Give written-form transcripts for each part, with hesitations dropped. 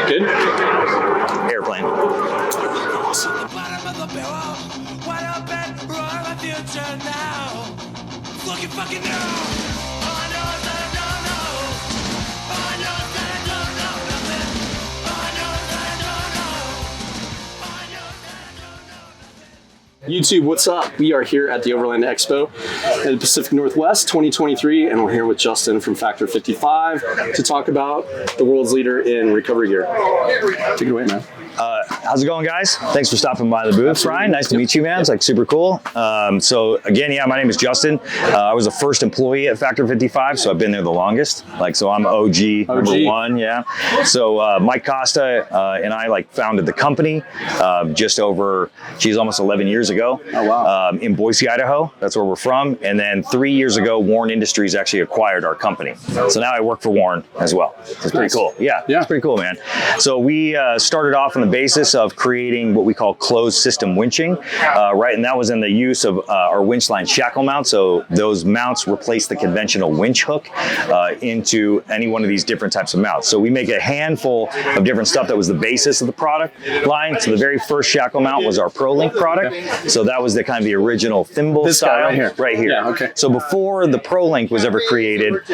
Good. Airplane. YouTube, what's up? We are here at the Overland Expo in the Pacific Northwest 2023, and we're here with Justin from Factor 55 to talk about the world's leader in recovery gear. Take it away, man. How's it going, guys? Thanks for stopping by the booth, Ryan. Nice to meet you, man. It's like super cool. So again, yeah, my name is Justin. I was the first employee at Factor 55, so I've been there the longest. So I'm OG number one, yeah. So Mike Costa and I founded the company just over, almost 11 years ago. Oh, wow. In Boise, Idaho. That's where we're from. And then 3 years ago, Warren Industries actually acquired our company. So now I work for Warren as well. It's pretty cool. Yeah, it's pretty cool, man. So we started off on the basis of creating what we call closed system winching, right? And that was in the use of our winch line shackle mount. So those mounts replace the conventional winch hook into any one of these different types of mounts. So we make a handful of different stuff that was the basis of the product line. So the very first shackle mount was our ProLink product. So that was the kind of the original thimble style. Right here. Yeah, okay. So before the ProLink was ever created,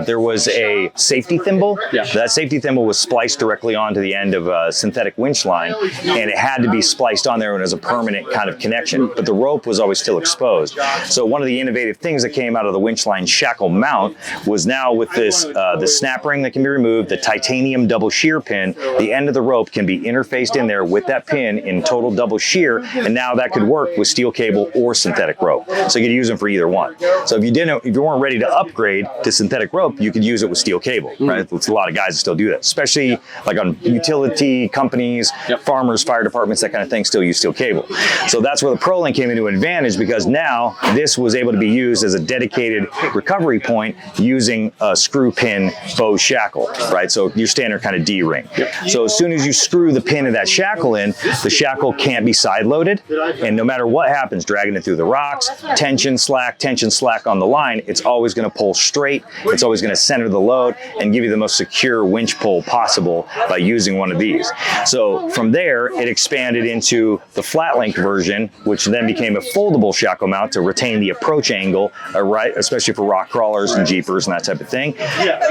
there was a safety thimble. Yeah. That safety thimble was spliced directly onto the end of a synthetic winch line, and it had to be spliced on there as a permanent kind of connection, but the rope was always still exposed. So one of the innovative things that came out of the winch line shackle mount was now with this, the snap ring that can be removed, the titanium double shear pin, the end of the rope can be interfaced in there with that pin in total double shear, and now that could work with steel cable or synthetic rope. So you could use them for either one. So if you weren't ready to upgrade to synthetic rope, you could use it with steel cable, right? There's a lot of guys that still do that, especially like on utility companies, farmers, fire departments, that kind of thing still use steel cable. So that's where the ProLink came into advantage, because now this was able to be used as a dedicated recovery point using a screw pin bow shackle, right? So your standard kind of D-ring. So as soon as you screw the pin of that shackle in, the shackle can't be side loaded, and no matter what happens, dragging it through the rocks, tension slack on the line, it's always going to pull straight, it's always going to center the load and give you the most secure winch pull possible by using one of these. So from there, it expanded into the flat link version, which then became a foldable shackle mount to retain the approach angle, right, especially for rock crawlers and jeepers and that type of thing,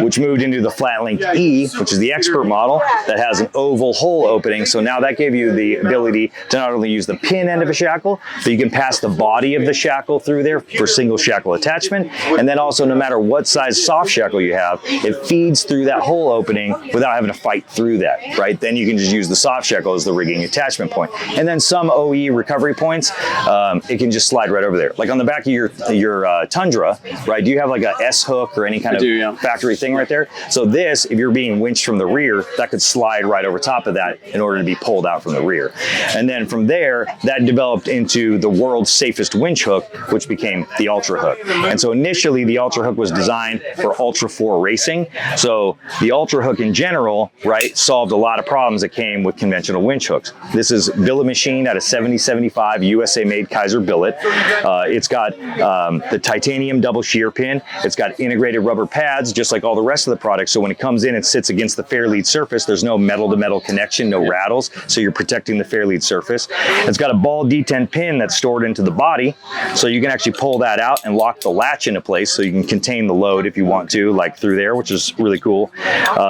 which moved into the flat link E, which is the expert model that has an oval hole opening. So now that gave you the ability to not only use the pin end of a shackle, but you can pass the body of the shackle through there for single shackle attachment. And then also, no matter what size soft shackle you have, it feeds through that hole opening without having to fight through that, right? Then you can just use the soft shackle as the rigging attachment point. And then some OE recovery points, it can just slide right over there. Like on the back of your Tundra, right? Do you have like a S hook or any kind of factory thing right there? So this, if you're being winched from the rear, that could slide right over top of that in order to be pulled out from the rear. And then from there, that developed into the world's safest winch hook, which became the Ultra Hook. And so initially the Ultra Hook was designed for Ultra 4 racing. So the Ultra Hook in general, right, solved a lot of problems that came with conventional winch hooks. This is billet machined out of 7075 USA made Kaiser billet. It's got the titanium double shear pin. It's got integrated rubber pads, just like all the rest of the product. So when it comes in, it sits against the fair lead surface. There's no metal to metal connection, no rattles. So you're protecting the fair lead surface. It's got a ball D10 pin that's stored into the body. So you can actually pull that out and lock the latch into place so you can contain the load if you want to, like through there, which is really cool.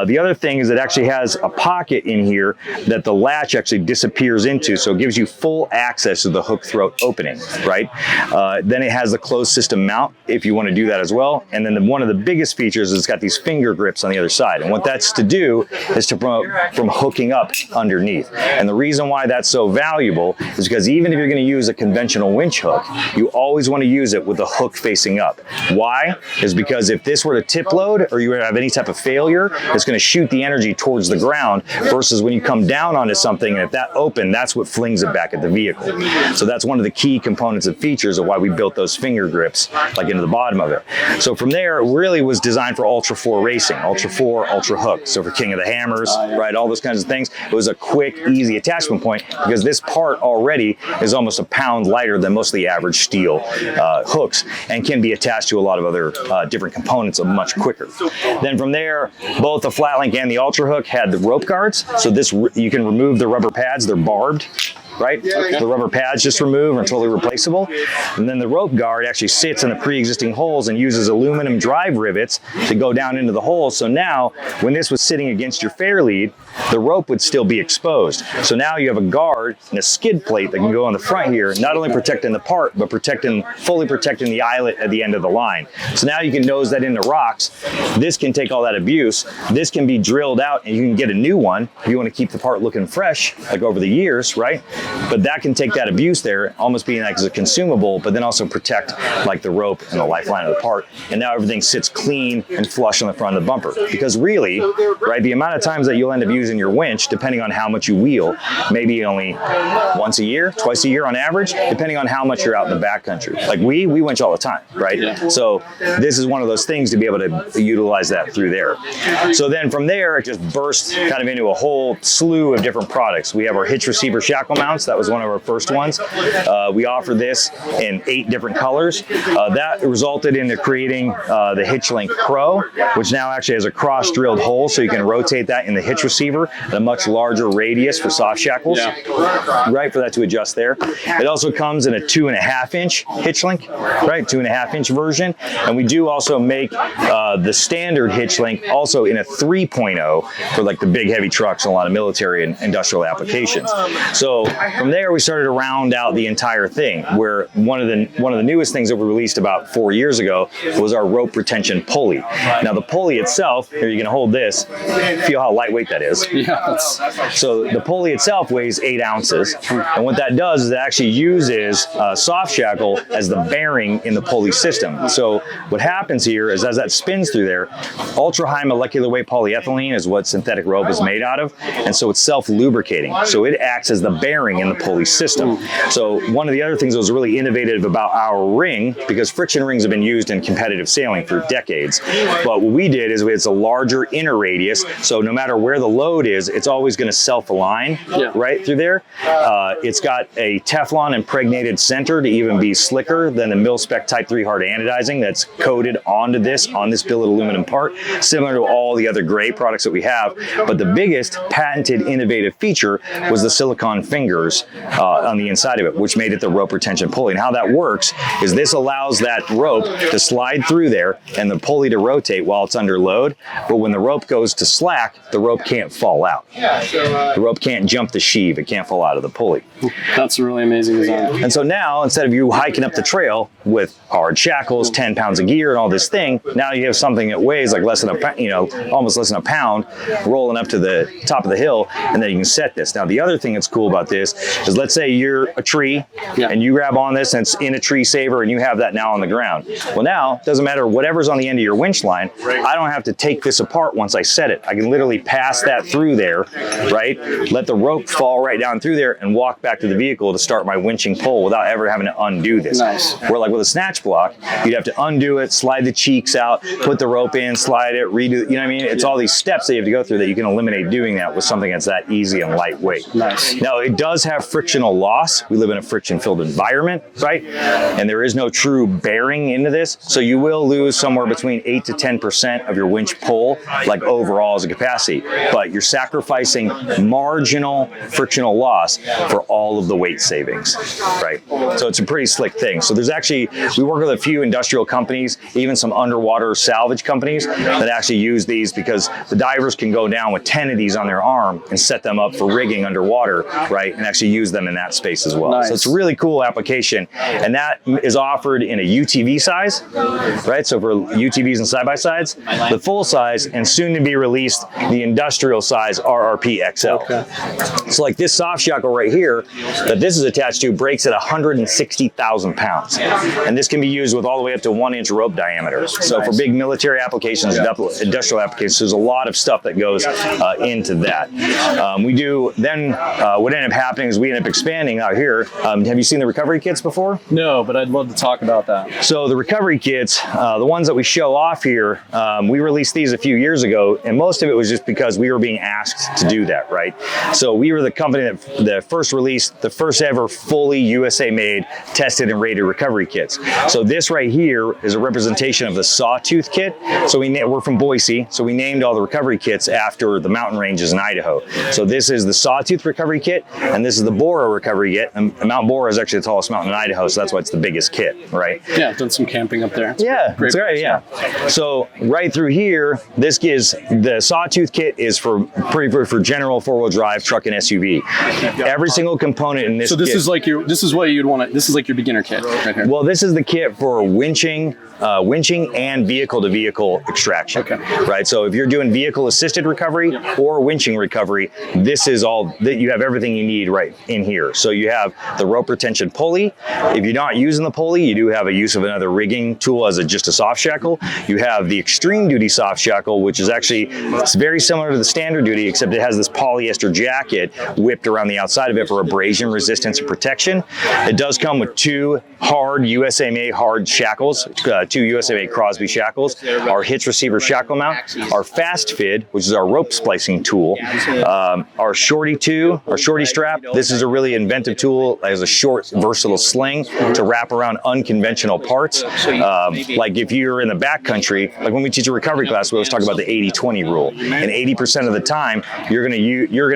The other thing is it actually has a pocket in here that the latch actually disappears into, so it gives you full access to the hook throat opening, right? Then it has the closed system mount if you want to do that as well. And then one of the biggest features is it's got these finger grips on the other side. And what that's to do is to promote from hooking up underneath. And the reason why that's so valuable is because even if you're going to use a conventional winch hook, you always want to use it with the hook facing up. Why? Is because if this were to tip load or you were to have any type of failure, it's going to shoot the energy towards the ground, versus when you come down down onto something, and if that opened, that's what flings it back at the vehicle. So that's one of the key components and features of why we built those finger grips like into the bottom of it. So from there, it really was designed for Ultra 4 racing, Ultra 4, Ultra Hook. So for King of the Hammers, right, all those kinds of things. It was a quick, easy attachment point because this part already is almost a pound lighter than most of the average steel hooks and can be attached to a lot of other different components much quicker. Then from there, both the Flatlink and the Ultra Hook had the rope guards. So this, you can remove the rubber pads, they're barbed. Right? The rubber pads just remove and totally replaceable. And then the rope guard actually sits in the pre-existing holes and uses aluminum drive rivets to go down into the holes. So now, when this was sitting against your fair lead, the rope would still be exposed. So now you have a guard and a skid plate that can go on the front here, not only protecting the part, but fully protecting the eyelet at the end of the line. So now you can nose that into rocks. This can take all that abuse. This can be drilled out and you can get a new one if you want to keep the part looking fresh, like over the years, right? But that can take that abuse there, almost being like as a consumable, but then also protect like the rope and the lifeline of the part. And now everything sits clean and flush on the front of the bumper. Because really, right, the amount of times that you'll end up using your winch, depending on how much you wheel, maybe only once a year, twice a year on average, depending on how much you're out in the backcountry. Like we winch all the time, right? Yeah. So this is one of those things to be able to utilize that through there. So then from there, it just burst kind of into a whole slew of different products. We have our hitch receiver shackle mounts. That was one of our first ones. We offer this in 8 different colors. That resulted into creating the HitchLink Pro, which now actually has a cross-drilled hole, so you can rotate that in the hitch receiver at a much larger radius for soft shackles, right, for that to adjust there. It also comes in a 2.5-inch HitchLink, right, 2.5-inch version. And we do also make the standard HitchLink also in a 3.0 for like the big heavy trucks and a lot of military and industrial applications. So from there, we started to round out the entire thing, where one of the newest things that we released about 4 years ago was our rope retention pulley. Now the pulley itself, here you can hold this, feel how lightweight that is. Yeah. So the pulley itself weighs 8 ounces, and what that does is it actually uses soft shackle as the bearing in the pulley system. So what happens here is as that spins through there, ultra high molecular weight polyethylene is what synthetic rope is made out of, and so it's self-lubricating. So it acts as the bearing in the pulley system. So one of the other things that was really innovative about our ring, because friction rings have been used in competitive sailing for decades, but what we did is it's a larger inner radius, so no matter where the load is, it's always going to self-align right through there. It's got a Teflon impregnated center to even be slicker than the mil-spec Type 3 hard anodizing that's coated onto this, on this billet aluminum part, similar to all the other gray products that we have. But the biggest patented innovative feature was the silicone fingers on the inside of it, which made it the rope retention pulley. And how that works is this allows that rope to slide through there and the pulley to rotate while it's under load. But when the rope goes to slack, the rope can't fall out. The rope can't jump the sheave. It can't fall out of the pulley. That's a really amazing design. And so now, instead of you hiking up the trail with hard shackles, 10 pounds of gear and all this thing, now you have something that weighs like less than almost less than a pound rolling up to the top of the hill, and then you can set this. Now the other thing that's cool about this is, let's say you're a tree and you grab on this and it's in a tree saver and you have that now on the ground. Well, now it doesn't matter whatever's on the end of your winch line, I don't have to take this apart once I set it. I can literally pass that through there, right? Let the rope fall right down through there and walk back to the vehicle to start my winching pull without ever having to undo this. Nice. Where like with a snatch block, you'd have to undo it, slide the cheeks out, put the rope in, slide it, redo, you know what I mean? It's all these steps that you have to go through that you can eliminate doing that with something that's that easy and lightweight. Nice. Now it does have frictional loss. We live in a friction-filled environment, right? And there is no true bearing into this. So you will lose somewhere between 8 to 10% of your winch pull, like overall as a capacity. But you're sacrificing marginal frictional loss for all of the weight savings, right? So it's a pretty slick thing. So there's actually, we work with a few industrial companies, even some underwater salvage companies that actually use these, because the divers can go down with 10 of these on their arm and set them up for rigging underwater, right? And actually use them in that space as well. Nice. So it's a really cool application, and that is offered in a UTV size, right? So for UTVs and side-by-sides, the full size, and soon to be released, the industrial size RRP XL. Okay. So like this soft shackle right here that this is attached to breaks at 160,000 pounds. And this can be used with all the way up to 1-inch rope diameter. So for big military applications, industrial applications, there's a lot of stuff that goes into that. We do, then what ended up happening is we ended up expanding out here. Have you seen the recovery kits before? No, but I'd love to talk about that. So the recovery kits, the ones that we show off here, we released these a few years ago, and most of it was just because we were being asked to do that, right? So we were the company that first released the first ever fully USA made, tested and rated recovery kits. So this right here is a representation of the Sawtooth kit. So we're from Boise, so we named all the recovery kits after the mountain ranges in Idaho. So this is the Sawtooth recovery kit, and this is the Bora recovery kit. And Mount Bora is actually the tallest mountain in Idaho, so that's why it's the biggest kit, right? Yeah, I've done some camping up there. Yeah, that's right, yeah. So right through here, this gives, the Sawtooth kit is for general four-wheel drive truck and SUV. Every single component in this So this kit, is like this is what you'd want to, this is like your beginner kit right here. well, this is the kit for winching and vehicle-to-vehicle extraction, right? So if you're doing vehicle-assisted recovery or winching recovery, this is all, that you have everything you need right in here. So you have the rope retention pulley. If you're not using the pulley, you do have a use of another rigging tool as just a soft shackle. You have the extreme duty soft shackle, which is actually, it's very similar to the standard duty, except it has this polyester jacket whipped around the outside of it for abrasion resistance and protection. It does come with two hard USA-made hard shackles, two USA-made Crosby shackles, our hitch receiver shackle mount, our fast fid, which is our rope splicing tool, our shorty strap. This is a really inventive tool as a short, versatile sling to wrap around unconventional parts. Like if you're in the backcountry, like when we teach a recovery class, we always talk about the 80-20 rule. And 80% of the time, you're gonna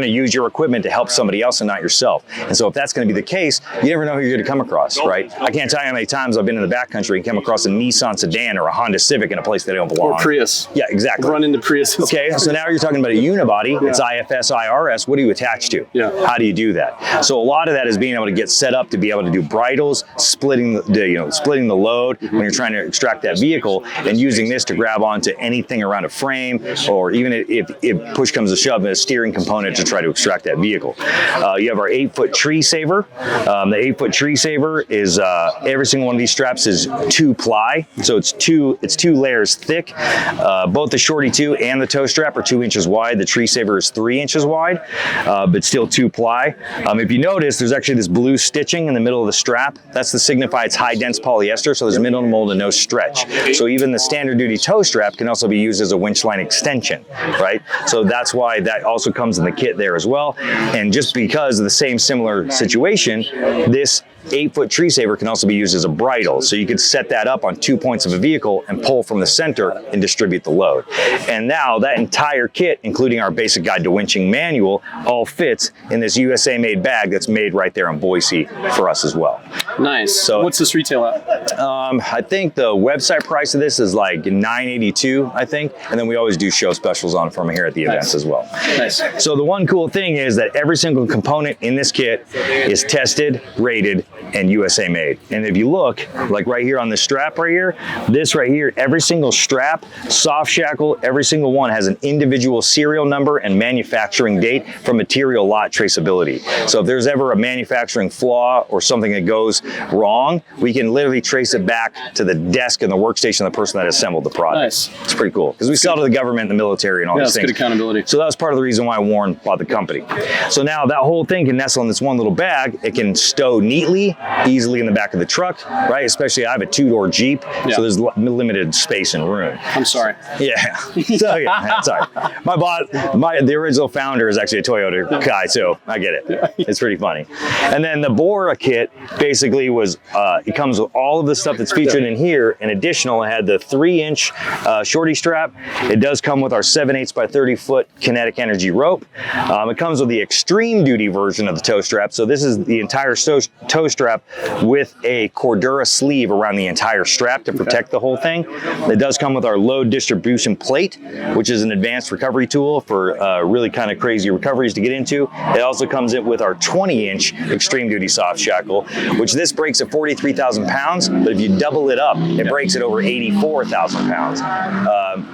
use your equipment to help somebody else and not yourself. And so if that's gonna be the case, you never know who you're gonna come across, right? I can't tell you how many times I've been in the backcountry and come across a Nissan sedan or a Honda Civic in a place they don't belong. Or Prius. Yeah, exactly. Run into Prius. Okay, so now you're talking about a unibody. It's IFS, IRS. What do you attach to? Yeah. How do you do that? So a lot of that is being able to get set up to be able to do bridles, splitting the load when you're trying to extract that vehicle, and using this to grab onto anything around a frame, or even if push comes to shove, a steering component to try to extract that vehicle. You have our 8-foot tree saver. The 8-foot tree saver is every single one of these straps is 2-ply, so it's two layers thick. Both the shorty 2 and the toe strap are 2 inches wide. The tree saver is 3 inches wide, but still 2-ply. If you notice, there's actually this blue stitching in the middle of the strap. That's to signify it's high dense polyester, so there's minimal to no stretch. So even the standard duty toe strap can also be used as a winch line extension, right? So that's why that also comes in the kit there as well. And just because of the same similar situation, this 8-foot tree saver can also be used as a bridle. So you could set that up on 2 points of a vehicle and pull from the center and distribute the load. And now that entire kit, including our basic guide to winching manual, all fits in this USA made bag that's made right there in Boise for us as well. Nice. So what's this retail at? I think the website price of this is like $982, I think. And then we always do show specials on from here at the events as well. Nice. So the one cool thing is that every single component in this kit is tested, rated, and USA made. And if you look, like right here on the strap right here, this right here, every single strap, soft shackle, every single one has an individual serial number and manufacturing date for material lot traceability. So if there's ever a manufacturing flaw or something that goes wrong, we can literally trace it back to the desk and the workstation of the person that assembled the product. Nice. It's pretty cool because we sell to the government, the military, and all these things. Good accountability. So that was part of the reason why Warren bought the company. So now that whole thing can nestle in this one little bag. It can stow neatly, easily in the back of the truck, right? Especially I have a 2-door Jeep, so there's limited space and room. I'm sorry. Yeah. So yeah, sorry. The original founder is actually a Toyota guy, so I get it. It's pretty funny. And then the Bora kit basically was, it comes with all of the stuff that's featured in here. In additional, it had the 3-inch shorty strap. It does come with our 7/8 by 30-foot kinetic energy rope. It comes with the extreme duty version of the toe strap. So this is the entire toe strap strap with a Cordura sleeve around the entire strap to protect the whole thing. It does come with our load distribution plate, which is an advanced recovery tool for really kind of crazy recoveries to get into. It also comes in with our 20-inch extreme duty soft shackle, which this breaks at 43,000 pounds, but if you double it up, it breaks at over 84,000 pounds.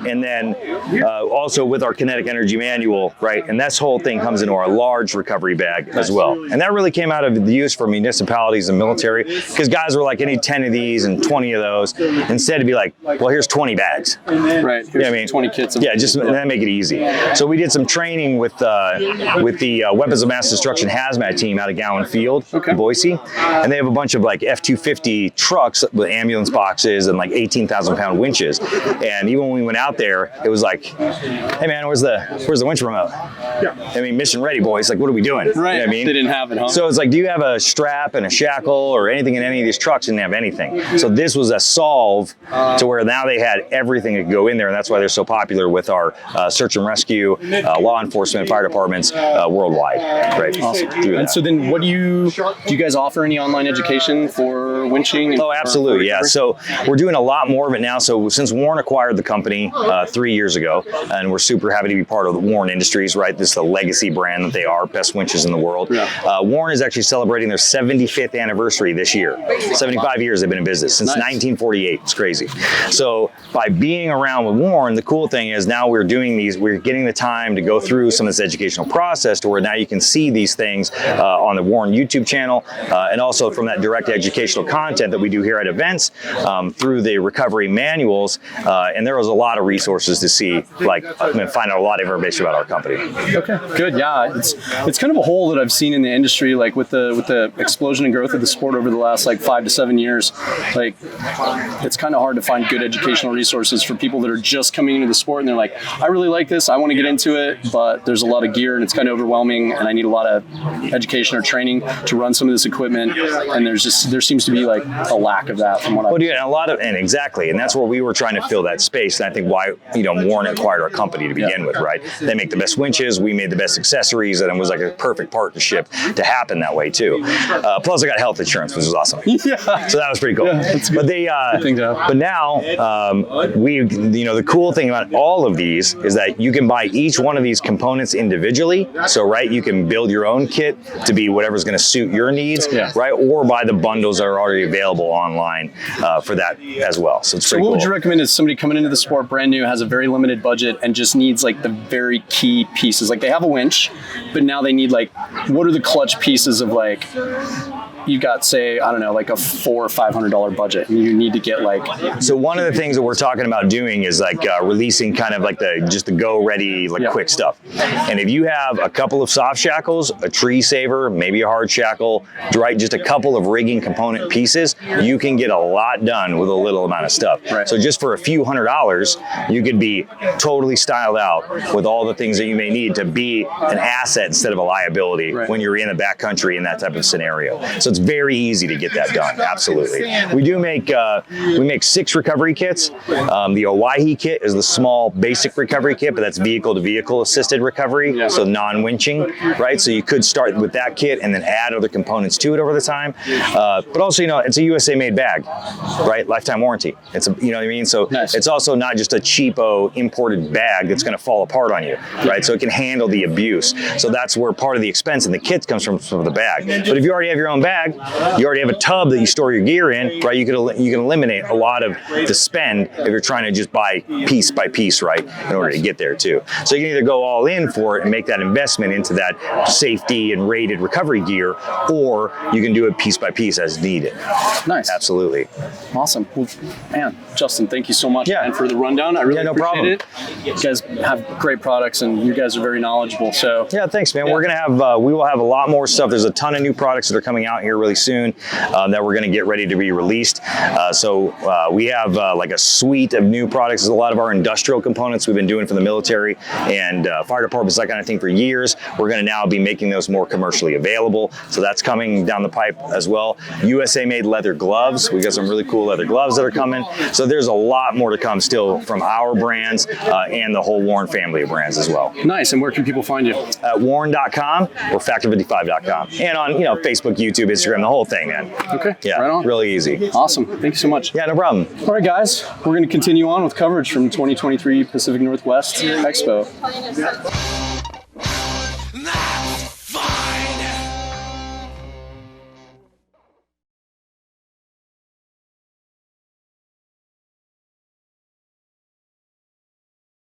And then also with our kinetic energy manual, right? And this whole thing comes into our large recovery bag as well. And that really came out of the use for municipalities and military, because guys were like, I need 10 of these and 20 of those. Instead to be like, well, here's 20 bags. Right. Yeah, I mean, 20 kits. Yeah, just that make it easy. So we did some training with the Weapons of Mass Destruction hazmat team out of Gowan Field, Boise, and they have a bunch of like F-250 trucks with ambulance boxes and like 18,000-pound winches. And even when we went out there, it was like, hey man, where's the winch remote? Yeah. I mean, mission ready, boys. Like, what are we doing? Right. You know what I mean? They didn't have it, huh? So it's like, do you have a strap and a shackle or anything in any of these trucks? Didn't have anything. So this was a solve to where now they had everything that could go in there, and that's why they're so popular with our search and rescue, law enforcement, fire departments worldwide. Right. Awesome. And so then, what do you guys offer any online education for winching? Oh, absolutely. Yeah. So we're doing a lot more of it now. So since Warren acquired the company 3 years ago, and we're super happy to be part of the Warren Industries, right? This is the legacy brand that they are, best winches in the world. Yeah. Warren is actually celebrating their 75th anniversary this year. 75 years they've been in business, since 1948. It's crazy. So by being around with Warren, the cool thing is now we're getting the time to go through some of this educational process to where now you can see these things on the Warren YouTube channel, and also from that direct educational content that we do here at events, through the recovery manuals, and there was a lot of resources to see, like find out a lot of information about our company. Okay, good. Yeah, it's kind of a hole that I've seen in the industry, like with the explosion and growth of the sport over the last like 5 to 7 years. Like, it's kind of hard to find good educational resources for people that are just coming into the sport and they're like, I really like this, I want to get into it, but there's a lot of gear and it's kind of overwhelming, and I need a lot of education or training to run some of this equipment. And there seems to be like a lack of that from what I've exactly, and that's where we were trying to fill that space. And I think why Warren acquired our company to begin with, right? They make the best winches, we made the best accessories, and it was like a perfect partnership to happen that way too. Plus, I got health insurance, which was awesome. Yeah. So that was pretty cool. Yeah, but now, the cool thing about all of these is that you can buy each one of these components individually. So, right, you can build your own kit to be whatever's going to suit your needs, right? Or buy the bundles that are already available online for that as well. So it's pretty cool. What would you recommend is somebody coming into the sport brand new, has a very limited budget, and just needs like the very key pieces? Like, they have a winch, but now they need like, what are the clutch pieces of like, you've got, say, I don't know, like a $400 or $500 budget, and you need to get like. So one of the things that we're talking about doing is like releasing kind of like the go ready, like quick stuff. And if you have a couple of soft shackles, a tree saver, maybe a hard shackle, right, just a couple of rigging component pieces, you can get a lot done with a little amount of stuff. Right. So just for a few $100s, you could be totally styled out with all the things that you may need to be an asset instead of a liability when you're in the backcountry in that type of scenario. So it's very easy to get that done. Absolutely. We do make 6 recovery kits. The Owyhee kit is the small basic recovery kit, but that's vehicle to vehicle assisted recovery, so non-winching, right? So you could start with that kit and then add other components to it over the time. But also, it's a USA made bag, right? Lifetime warranty. It's a, you know what I mean? So it's also not just a cheapo imported bag that's going to fall apart on you, right? So it can handle the abuse. So that's where part of the expense in the kit comes from the bag. But if you already have your own bag, you already have a tub that you store your gear in, right? You can eliminate a lot of the spend if you're trying to just buy piece by piece, right, in order to get there too. So you can either go all in for it and make that investment into that safety and rated recovery gear, or you can do it piece by piece as needed. Nice. Absolutely. Awesome. Well, man, Justin, thank you so much for the rundown. I really appreciate it. You guys have great products and you guys are very knowledgeable. So thanks, man. We're gonna have we will have a lot more stuff. There's a ton of new products that are coming out here really soon that we're going to get ready to be released. So we have like a suite of new products. There's a lot of our industrial components we've been doing for the military and fire departments, that kind of thing, for years. We're going to now be making those more commercially available. So that's coming down the pipe as well. USA made leather gloves. We got some really cool leather gloves that are coming. So there's a lot more to come still from our brands and the whole Warren family of brands as well. Nice. And where can people find you? At warren.com or factor55.com. And on Facebook, YouTube, Instagram, the whole thing, man. Okay, Yeah, right on. really easy. Awesome. Thank you so much. Yeah, no problem. All right, guys, we're going to continue on with coverage from 2023 Pacific Northwest Expo.